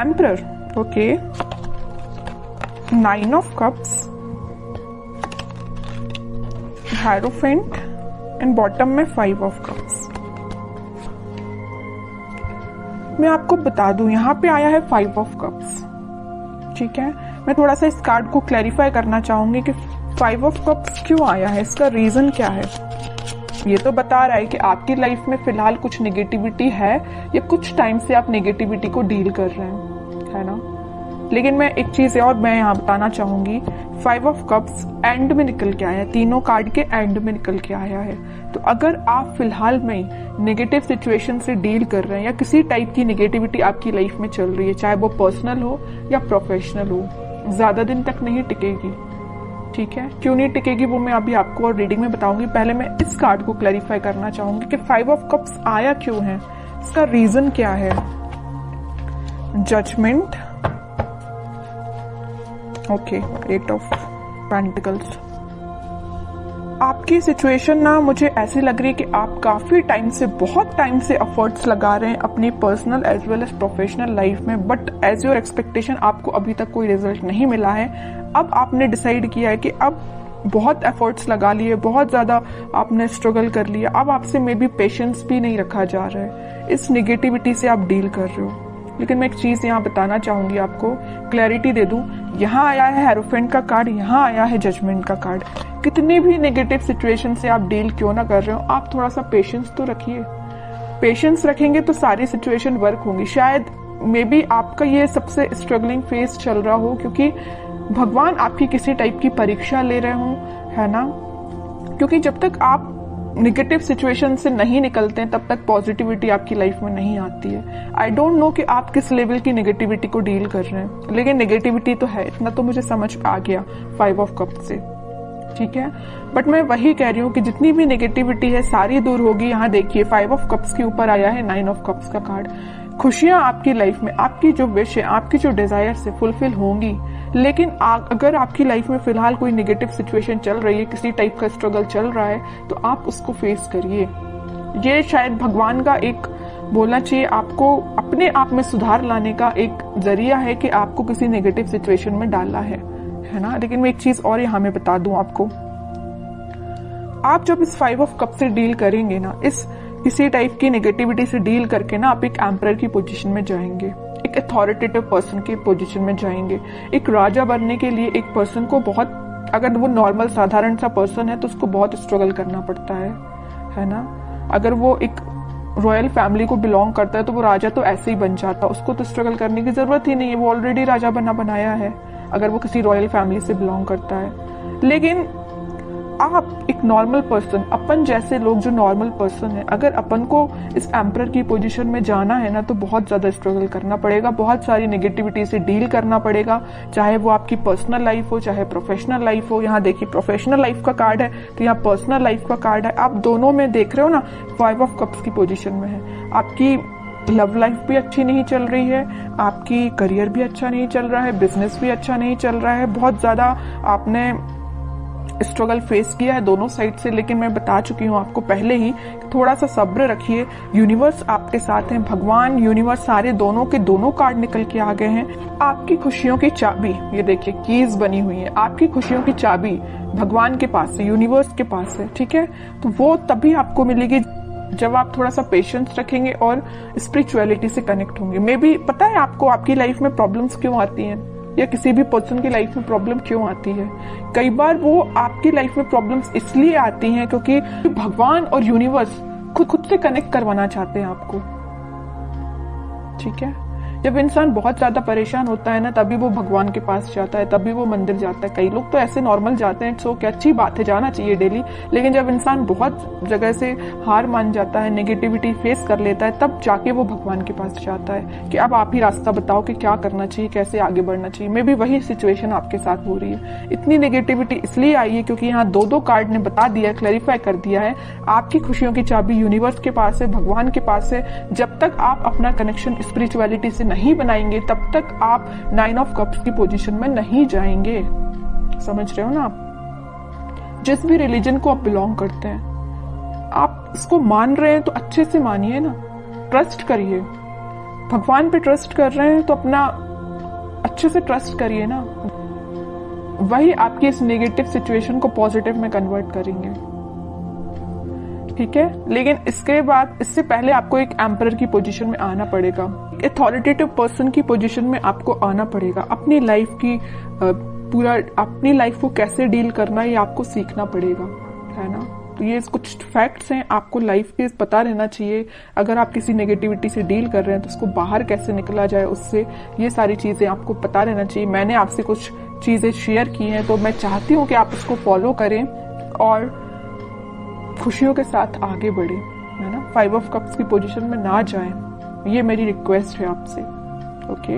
Emperor, okay, 9 of cups, hierophant and bottom में 5 of cups. मैं आपको बता दूं यहाँ पे आया है 5 ऑफ कप्स, ठीक है। मैं थोड़ा सा इस कार्ड को क्लैरिफाई करना चाहूंगी कि 5 ऑफ कप्स क्यों आया है, इसका रीजन क्या है। ये तो बता रहा है कि आपकी लाइफ में फिलहाल कुछ नेगेटिविटी है या कुछ टाइम से आप नेगेटिविटी को डील कर रहे हैं, है ना। लेकिन मैं एक चीज और मैं यहाँ बताना चाहूंगी, 5 ऑफ कप्स एंड में निकल के आया है, तीनों कार्ड के एंड में निकल के आया है। तो अगर आप फिलहाल में नेगेटिव सिचुएशन से डील कर रहे हैं या किसी टाइप की नेगेटिविटी आपकी लाइफ में चल रही है, चाहे वो पर्सनल हो या प्रोफेशनल हो, ज्यादा दिन तक नहीं टिकेगी, ठीक है। क्यों नहीं टिकेगी वो मैं अभी आपको और रीडिंग में बताऊंगी। पहले मैं इस कार्ड को क्लैरिफाई करना चाहूंगी कि 5 ऑफ कप्स आया क्यों है, इसका रीजन क्या है। Judgement, okay, 8 of pentacles. आपकी सिचुएशन ना मुझे ऐसी लग रही है कि आप काफी टाइम से, बहुत टाइम से एफर्ट्स लगा रहे हैं अपनी personal as well as professional life में, बट एज योर एक्सपेक्टेशन आपको अभी तक कोई रिजल्ट नहीं मिला है। अब आपने डिसाइड किया है कि अब बहुत एफर्ट्स लगा लिए, बहुत ज्यादा आपने स्ट्रगल कर लिया, अब आपसे मे बी पेशेंस भी नहीं रखा जा रहा है, इस निगेटिविटी से आप डील कर रहे हो। लेकिन मैं एक चीज यहाँ बताना चाहूंगी, आपको क्लैरिटी दे दूं। यहाँ आया है हेरोफेंट का कार्ड, यहाँ आया है जजमेंट का कार्ड। कितनी भी नेगेटिव सिचुएशन से आप डील क्यों ना कर रहे हो, आप थोड़ा सा पेशेंस तो रखिए। पेशेंस रखेंगे तो सारी सिचुएशन वर्क होंगी। शायद मे बी आपका ये सबसे स्ट्रगलिंग फेज चल रहा हो, क्योंकि भगवान आपकी किसी टाइप की परीक्षा ले रहे हो, है ना। क्योंकि जब तक आप निगेटिव सिचुएशन से नहीं निकलते हैं तब तक पॉजिटिविटी आपकी लाइफ में नहीं आती है। आई डोंट नो कि आप किस लेवल की नेगेटिविटी को डील कर रहे हैं, लेकिन नेगेटिविटी तो है, इतना तो मुझे समझ आ गया 5 ऑफ कप्स से, ठीक है। बट मैं वही कह रही हूँ कि जितनी भी नेगेटिविटी है सारी दूर होगी। यहाँ देखिए 5 ऑफ कप्स के ऊपर आया है 9 ऑफ कप्स का कार्ड। खुशियां आपकी लाइफ में, आपकी जो विश है, आपकी जो डिजायर से फुलफिल होंगी। लेकिन अगर आपकी लाइफ में फिलहाल कोई नेगेटिव सिचुएशन चल रही है, किसी टाइप का स्ट्रगल चल रहा है, तो आप उसको फेस करिए। ये शायद भगवान का एक बोलना चाहिए आपको अपने आप में सुधार लाने का एक जरिया है कि आपको किसी नेगेटिव सिचुएशन में डालना है ना। लेकिन मैं एक चीज और यहाँ में बता दूं आपको, आप जब इस 5 ऑफ कप से डील करेंगे ना, इस किसी टाइप की नेगेटिविटी से डील करके ना, आप एक एम्परर की पोजीशन में जाएंगे, एक अथॉरिटेटिव पर्सन की पोजीशन में जाएंगे। एक राजा बनने के लिए एक पर्सन को बहुत, अगर वो नॉर्मल साधारण सा पर्सन है तो उसको बहुत स्ट्रगल करना पड़ता है ना। अगर वो एक रॉयल फैमिली को बिलोंग करता है तो वो राजा तो ऐसे ही बन जाता, उसको तो स्ट्रगल करने की जरूरत ही नहीं है, वो ऑलरेडी राजा बनाया है अगर वो किसी रॉयल फैमिली से बिलोंग करता है। लेकिन आप एक नॉर्मल पर्सन, अपन जैसे लोग जो नॉर्मल पर्सन है, अगर अपन को इस एम्परर की पोजीशन में जाना है ना, तो बहुत ज्यादा स्ट्रगल करना पड़ेगा, बहुत सारी नेगेटिविटी से डील करना पड़ेगा, चाहे वो आपकी पर्सनल लाइफ हो चाहे प्रोफेशनल लाइफ हो। यहाँ देखिए प्रोफेशनल लाइफ का कार्ड है तो यहाँ पर्सनल लाइफ का कार्ड है। आप दोनों में देख रहे हो ना, 5 ऑफ कप्स की पोजीशन में है। आपकी लव लाइफ भी अच्छी नहीं चल रही है, आपकी करियर भी अच्छा नहीं चल रहा है, बिजनेस भी अच्छा नहीं चल रहा है, बहुत ज्यादा आपने स्ट्रगल फेस किया है दोनों साइड से। लेकिन मैं बता चुकी हूँ आपको पहले ही, थोड़ा सा सब्र रखिए, यूनिवर्स आपके साथ है, भगवान यूनिवर्स सारे दोनों के दोनों कार्ड निकल के आ गए हैं। आपकी खुशियों की चाबी, ये देखिए कीज बनी हुई है, आपकी खुशियों की चाबी भगवान के पास है, यूनिवर्स के पास है, ठीक है। तो वो तभी आपको मिलेगी जब आप थोड़ा सा पेशेंस रखेंगे और स्पिरिचुअलिटी से कनेक्ट होंगे। मे बी पता है आपको आपकी लाइफ में प्रॉब्लम्स क्यों आती हैं, या किसी भी पर्सन की लाइफ में प्रॉब्लम क्यों आती है। कई बार वो आपकी लाइफ में प्रॉब्लम्स इसलिए आती हैं क्योंकि भगवान और यूनिवर्स खुद से कनेक्ट करवाना चाहते हैं आपको, ठीक है। जब इंसान बहुत ज्यादा परेशान होता है ना, तभी वो भगवान के पास जाता है, तभी वो मंदिर जाता है। कई लोग तो ऐसे नॉर्मल जाते हैं, सो क्या अच्छी बात है, जाना चाहिए डेली। लेकिन जब इंसान बहुत जगह से हार मान जाता है, नेगेटिविटी फेस कर लेता है, तब जाके वो भगवान के पास जाता है कि अब आप ही रास्ता बताओ कि क्या करना चाहिए, कैसे आगे बढ़ना चाहिए। मे बी वही सिचुएशन आपके साथ हो रही है। इतनी नेगेटिविटी इसलिए आई है क्योंकि यहाँ दो कार्ड ने बता दिया, क्लैरिफाई कर दिया है, आपकी खुशियों की चाबी यूनिवर्स के पास है, भगवान के पास है। जब तक आप अपना कनेक्शन स्पिरिचुअलिटी से नहीं बनाएंगे तब तक आप 9 ऑफ कप्स की पोजीशन में नहीं जाएंगे। समझ रहे हो ना आप? जिस भी रिलीजन को आप बिलोंग करते हैं, आप इसको मान रहे हैं तो अच्छे से मानिए ना, ट्रस्ट करिए। भगवान पे ट्रस्ट कर रहे हैं तो अपना अच्छे से ट्रस्ट करिए ना, वही आपकी इस नेगेटिव सिचुएशन को पॉजिटिव में कन्वर्ट करेंगे। ठीक है, लेकिन इसके बाद, इससे पहले आपको एक एम्परर की पोजीशन में आना पड़ेगा, अथॉरिटेटिव पर्सन की पोजीशन में आपको आना पड़ेगा। अपनी लाइफ की अपनी लाइफ को कैसे डील करना ये आपको सीखना पड़ेगा, है ना। तो ये कुछ फैक्ट्स हैं, आपको लाइफ के पता रहना चाहिए। अगर आप किसी नेगेटिविटी से डील कर रहे हैं तो उसको बाहर कैसे निकला जाए उससे, ये सारी चीजें आपको पता रहना चाहिए। मैंने आपसे कुछ चीजें शेयर की हैं तो मैं चाहती हूँ कि आप उसको फॉलो करें और खुशियों के साथ आगे बढ़े, है ना। 5 ऑफ कप्स की पोजीशन में ना जाएं, ये मेरी रिक्वेस्ट है आपसे। ओके,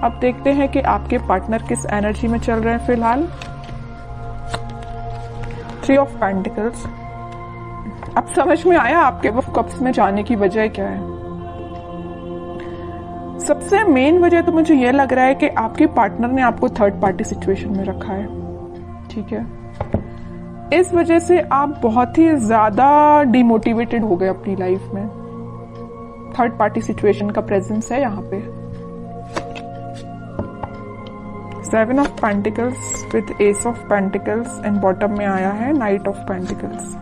अब देखते हैं कि आपके पार्टनर किस एनर्जी में चल रहे हैं फिलहाल। 3 ऑफ पेंटिकल्स। अब समझ में आया आपके वो कप्स में जाने की वजह क्या है। सबसे मेन वजह तो मुझे यह लग रहा है कि आपके पार्टनर ने आपको थर्ड पार्टी सिचुएशन में रखा है। ठीक है, इस वजह से आप बहुत ही ज्यादा डिमोटिवेटेड हो गए अपनी लाइफ में। थर्ड पार्टी सिचुएशन का प्रेजेंस है यहाँ पे। 7 of pentacles with S of pentacles and bottom में आया है नाइट ऑफ पेंटिकल्स।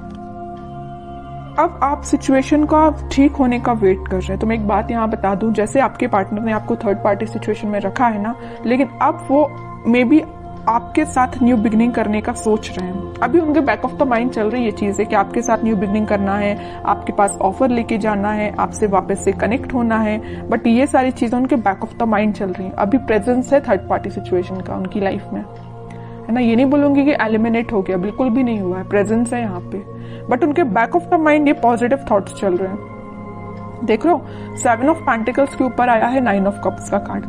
अब आप सिचुएशन का ठीक होने का वेट कर रहे हैं। तो मैं एक बात यहाँ बता दूं, जैसे आपके पार्टनर ने आपको थर्ड पार्टी सिचुएशन में रखा है ना, लेकिन अब वो मे बी आपके साथ न्यू बिगनिंग करने का सोच रहे हैं। अभी उनके बैक ऑफ द माइंड चल रही है चीजें कि आपके साथ न्यू बिगनिंग करना है, आपके पास ऑफर लेके जाना है, आपसे वापस से कनेक्ट होना है, बट ये सारी चीजें उनके बैक ऑफ द माइंड चल रही हैं। अभी प्रेजेंस है थर्ड पार्टी सिचुएशन का उनकी लाइफ में, है ना। ये नहीं बोलूंगी कि एलिमिनेट हो गया, बिल्कुल भी नहीं हुआ है, प्रेजेंस है यहाँ पे, बट उनके बैक ऑफ द माइंड ये पॉजिटिव थॉट्स चल रहे हैं। देख लो, 7 ऑफ पेंटिकल्स के ऊपर आया है 9 ऑफ कप्स का कार्ड।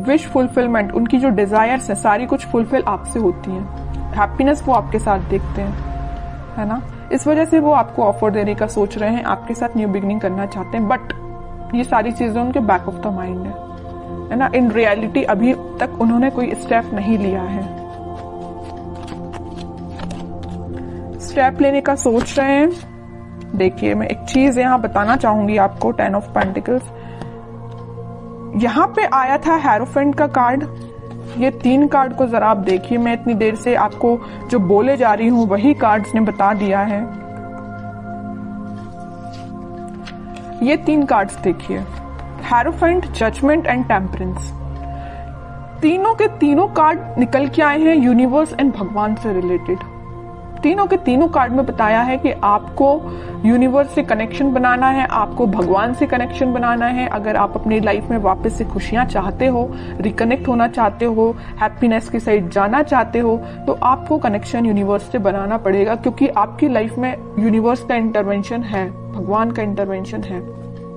विश फुलफिलमेंट, उनकी जो डिजायर्स है सारी कुछ फुलफिल आपसे होती हैं। हैप्पीनेस वो आपके साथ देखते हैं, है ना। इस वजह से वो आपको ऑफर देने का सोच रहे हैं, आपके साथ न्यू बिगनिंग करना चाहते हैं, बट ये सारी चीजें उनके बैक ऑफ द माइंड है ना। इन रियलिटी अभी तक उन्होंने कोई स्टेप नहीं लिया है, स्टेप लेने का सोच रहे हैं। देखिए, मैं एक चीज यहाँ बताना चाहूंगी आपको। 10 ऑफ पेंटिकल्स यहाँ पे आया था हेरोफेंट का कार्ड। ये 3 कार्ड को जरा आप देखिए, मैं इतनी देर से आपको जो बोले जा रही हूं वही कार्ड्स ने बता दिया है। ये 3 कार्ड्स देखिए, हेरोफेंट, जजमेंट एंड टेम्परेंस। तीनों के तीनों कार्ड निकल के आए हैं यूनिवर्स एंड भगवान से रिलेटेड। तीनों के तीनों कार्ड में बताया है कि आपको यूनिवर्स से कनेक्शन बनाना है, आपको भगवान से कनेक्शन बनाना है। अगर आप अपनी लाइफ में वापस से खुशियां चाहते हो, रिकनेक्ट होना चाहते हो, हैप्पीनेस की साइड जाना चाहते हो, तो आपको कनेक्शन यूनिवर्स से बनाना पड़ेगा, क्योंकि आपकी लाइफ में यूनिवर्स का इंटरवेंशन है, भगवान का इंटरवेंशन है।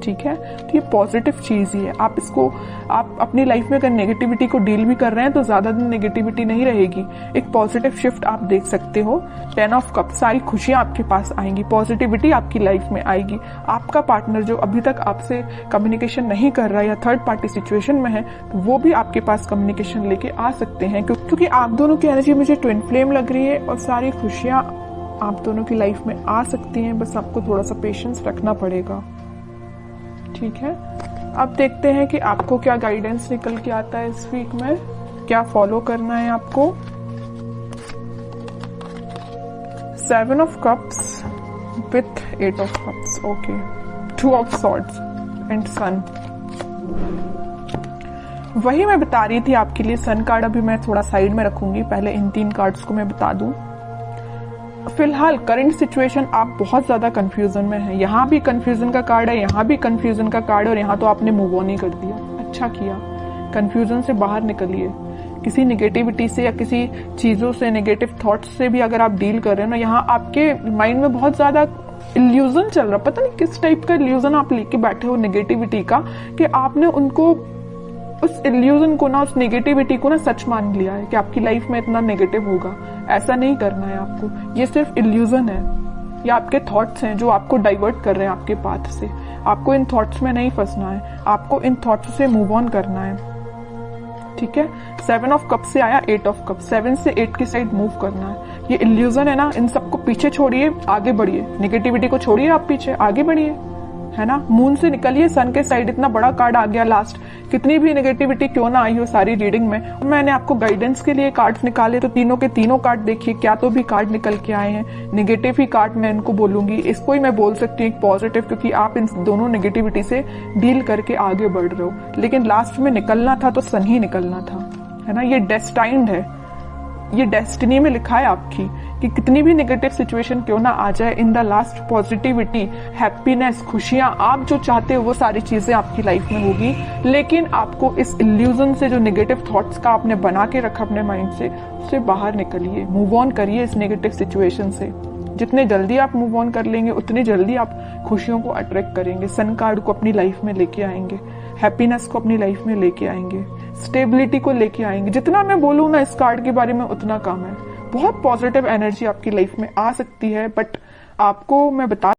ठीक है, तो ये पॉजिटिव चीज ही है। आप इसको, आप अपनी लाइफ में अगर नेगेटिविटी को डील भी कर रहे हैं तो ज्यादा दिन नेगेटिविटी नहीं रहेगी, एक पॉजिटिव शिफ्ट आप देख सकते हो। 10 ऑफ कप, सारी खुशियां आपके पास आएंगी, पॉजिटिविटी आपकी लाइफ में आएगी। आपका पार्टनर जो अभी तक आपसे कम्युनिकेशन नहीं कर रहा या थर्ड पार्टी सिचुएशन में है, तो वो भी आपके पास कम्युनिकेशन लेके आ सकते हैं, क्योंकि आप दोनों की एनर्जी मुझे ट्विन फ्लेम लग रही है और सारी खुशियां आप दोनों की लाइफ में आ सकती हैं। बस आपको थोड़ा सा पेशेंस रखना पड़ेगा। ठीक है, अब देखते हैं कि आपको क्या गाइडेंस निकल के आता है इस वीक में, क्या फॉलो करना है आपको। 7 of cups with 8 of cups, okay. 2 of swords and sun. वही मैं बता रही थी आपके लिए। सन कार्ड अभी मैं थोड़ा साइड में रखूंगी, पहले इन 3 कार्ड्स को मैं बता दूं। फिलहाल करंट सिचुएशन आप बहुत ज्यादा कंफ्यूजन में है। यहाँ भी कंफ्यूजन का कार्ड है, यहाँ भी कंफ्यूजन का कार्ड है, और यहाँ तो आपने मूव ऑन ही कर दिया। अच्छा किया, कंफ्यूजन से बाहर निकलिए। किसी नेगेटिविटी से या किसी चीजों से, नेगेटिव थॉट्स से भी अगर आप डील कर रहे हो ना, यहाँ आपके माइंड में बहुत ज्यादा इल्यूजन चल रहा, पता नहीं किस टाइप का इल्यूजन आप लेके बैठे हो नेगेटिविटी का, कि आपने उनको, उस इल्यूजन को ना, उस नेगेटिविटी को ना सच मान लिया है कि आपकी लाइफ में इतना नेगेटिव होगा। ऐसा नहीं करना है आपको, ये सिर्फ इल्यूजन है, ये आपके थॉट्स हैं जो आपको डाइवर्ट कर रहे हैं आपके पाथ से। आपको इन थॉट्स में नहीं फंसना है, आपको इन थॉट्स से मूव ऑन करना है। ठीक है, 7 ऑफ कप से आया 8 ऑफ कप, 7 से 8 की साइड मूव करना है। ये इल्यूजन है ना, इन सबको पीछे छोड़िए, आगे बढ़िए। नेगेटिविटी को छोड़िए, आप पीछे आगे बढ़िए, है ना। मून से निकलिए, सन के साइड इतना बड़ा कार्ड आ गया लास्ट, कितनी भी नेगेटिविटी क्यों ना आई हो सारी रीडिंग में। मैंने आपको गाइडेंस के लिए कार्ड्स निकाले तो तीनों के तीनों कार्ड देखिए, क्या तो भी कार्ड निकल के आए हैं। नेगेटिव ही कार्ड मैं इनको बोलूंगी, इसको ही मैं बोल सकती हूँ एक पॉजिटिव, क्योंकि आप इन दोनों नेगेटिविटी से डील करके आगे बढ़ रहे हो। लेकिन लास्ट में निकलना था तो सन ही निकलना था, है ना। ये डेस्टाइन्ड है, ये डेस्टिनी में लिखा है आपकी कि कितनी भी नेगेटिव सिचुएशन क्यों ना आ जाए, in the last positivity, happiness, खुशियां, आप जो चाहते हो वो सारी चीजें आपकी लाइफ में होगी। लेकिन आपको इस इल्यूजन से, जो नेगेटिव थॉट्स का आपने बना के रखा अपने माइंड से, उससे बाहर निकलिए, मूव ऑन करिए इस नेगेटिव सिचुएशन से। जितने जल्दी आप मूव ऑन कर लेंगे उतनी जल्दी आप खुशियों को अट्रैक्ट करेंगे, सन कार्ड को अपनी लाइफ में लेके आएंगे, हैप्पीनेस को अपनी लाइफ में लेके आएंगे, स्टेबिलिटी को लेके आएंगे। जितना मैं बोलूँ ना इस कार्ड के बारे में उतना कम है। बहुत पॉजिटिव एनर्जी आपकी लाइफ में आ सकती है, बट आपको मैं बता